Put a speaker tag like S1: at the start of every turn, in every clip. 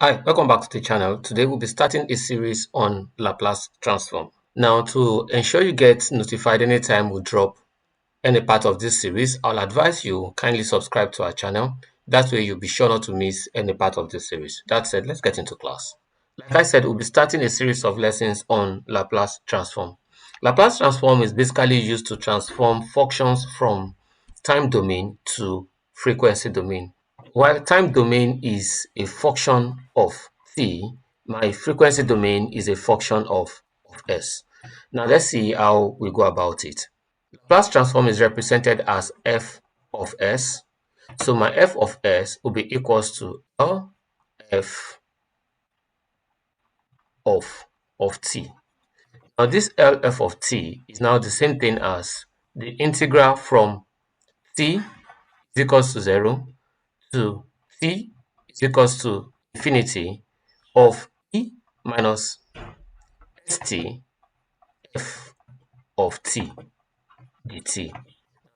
S1: Hi, welcome back to the channel. Today we'll be starting a series on Laplace transform. Now, to ensure you get notified anytime we drop any part of this series, I'll advise you kindly subscribe to our channel. That way you'll be sure not to miss any part of this series. That said, let's get into class. Like I said, we'll be starting a series of lessons on Laplace transform. Laplace transform is basically used to transform functions from time domain to frequency domain. While time domain is a function of t, my frequency domain is a function of s. Now let's see how we go about it. Laplace transform is represented as f of s. So my f of s will be equals to L f of t. Now this LF of t is now the same thing as the integral from t is equals to 0 to t is equals to infinity of e minus st f of t dt.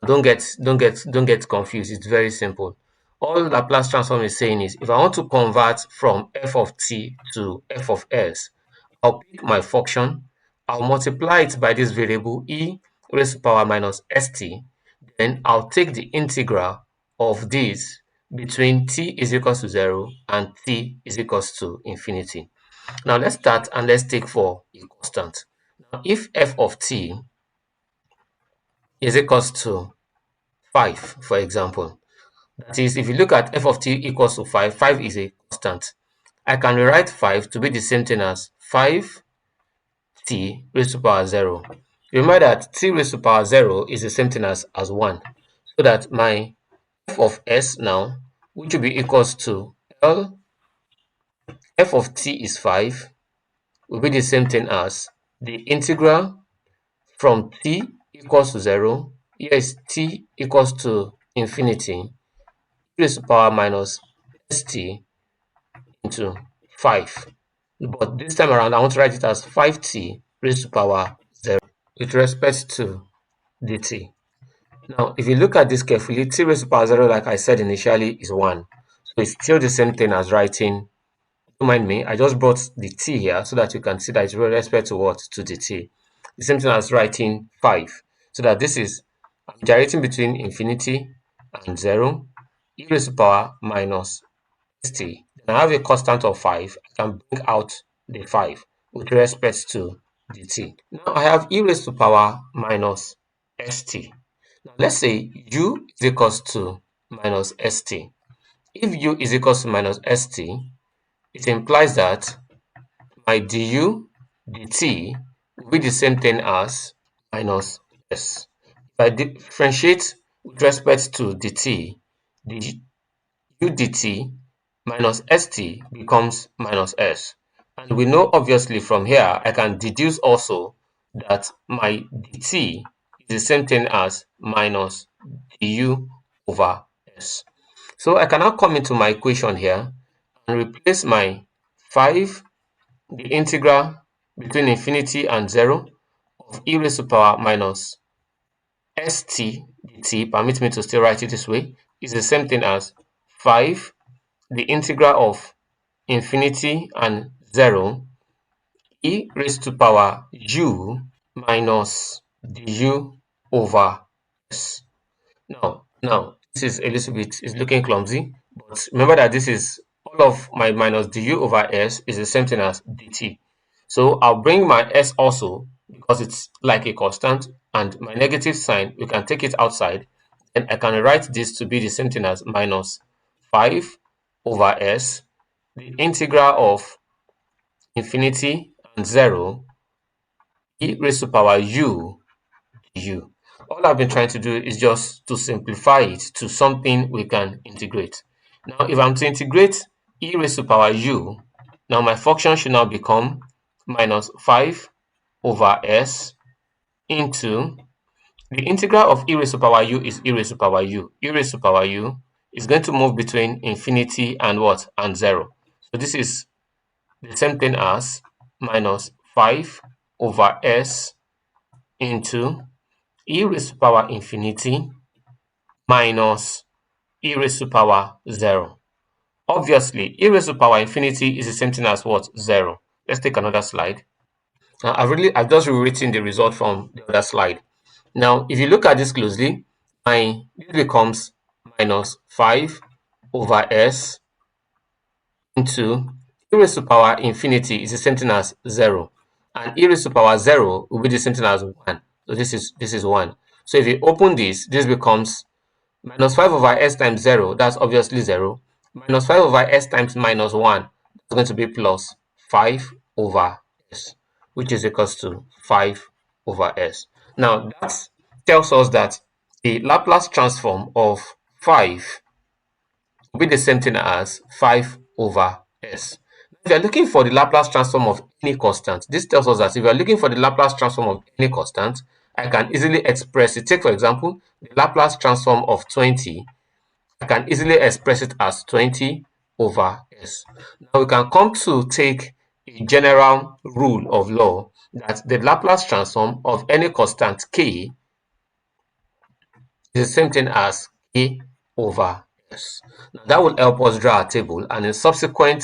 S1: Don't get confused. It's very simple. All Laplace transform is saying is if I want to convert from f of t to f of s, I'll pick my function, I'll multiply it by this variable e raised to power minus st, then I'll take the integral of this between t is equals to 0 and t is equals to infinity. Now let's start and let's take for a constant. Now if f of t is equals to 5, for example, that is, if you look at f of t equals to 5, 5 is a constant. I can rewrite 5 to be the same thing as 5 t raised to power 0. Remember that t raised to power 0 is the same thing as 1. So that my f of s now, which will be equals to L f of t is 5, will be the same thing as the integral from t equals to 0. Here is t equals to infinity, e raised to power minus st into 5. But this time around, I want to write it as 5t raised to power 0 with respect to dt. Now, if you look at this carefully, t raised to power 0, like I said initially, is 1. So it's still the same thing as writing, don't mind me, I just brought the t here so that you can see that it's with respect to what? To the t. The same thing as writing 5. So that this is, I'm gyrating between infinity and 0, e raised to power minus st. Then I have a constant of 5. I can bring out the 5 with respect to the t. Now I have e raised to power minus st. Now let's say u is equals to minus st. If u is equals to minus st, it implies that my du dt will be the same thing as minus s. If I differentiate with respect to dt, the u dt minus st becomes minus s. And we know obviously from here, I can deduce also that my dt is the same thing as minus du over s. So I can now come into my equation here and replace my 5, the integral between infinity and 0 of e raised to power minus st dt, permit me to still write it this way, is the same thing as 5, the integral of infinity and 0 e raised to power u minus du over s. Now, this is a little bit, it's looking clumsy, but remember that this is all of my minus du over s is the same thing as dt. So I'll bring my s also because it's like a constant, and my negative sign, we can take it outside, and I can write this to be the same thing as minus 5 over s, the integral of infinity and 0 e raised to power u du. All I've been trying to do is just to simplify it to something we can integrate. Now, if I'm to integrate e raised to power u, now my function should now become minus 5 over s into the integral of e raised to power u is e raised to power u. E raised to power u is going to move between infinity and what? And 0. So this is the same thing as minus 5 over s into e raised to power infinity minus e raised to power 0. Obviously, e raised to power infinity is the same thing as what? 0. Let's take another slide. Now, I've just rewritten the result from the other slide. Now, if you look at this closely, this becomes minus 5 over s into e raised to power infinity is the same thing as 0. And e raised to power 0 will be the same thing as 1. So this is 1. So if you open this becomes minus 5 over s times 0, that's obviously 0. Minus 5 over s times minus 1, that's going to be plus 5 over s, which is equals to 5 over s. Now, that tells us that the Laplace transform of 5 will be the same thing as 5 over s. If you're looking for the Laplace transform of any constant, this tells us that if you're looking for the Laplace transform of any constant, I can easily express it. Take, for example, the Laplace transform of 20. I can easily express it as 20 over s. Now we can come to take a general rule of law that the Laplace transform of any constant k is the same thing as k over s. Now that will help us draw a table, and in subsequent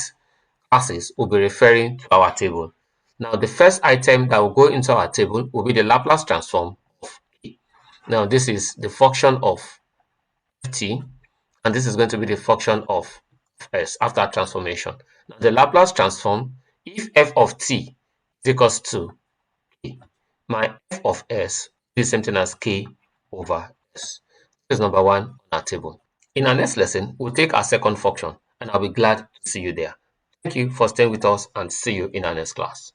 S1: classes we'll be referring to our table. Now the first item that will go into our table will be the Laplace transform of k. Now this is the function of t, and this is going to be the function of s after transformation. Now the Laplace transform, if f of t is equals to k, my f of s is the same thing as k over s. This is number 1 on our table. In our next lesson, we'll take our second function, and I'll be glad to see you there. Thank you for staying with us, and see you in our next class.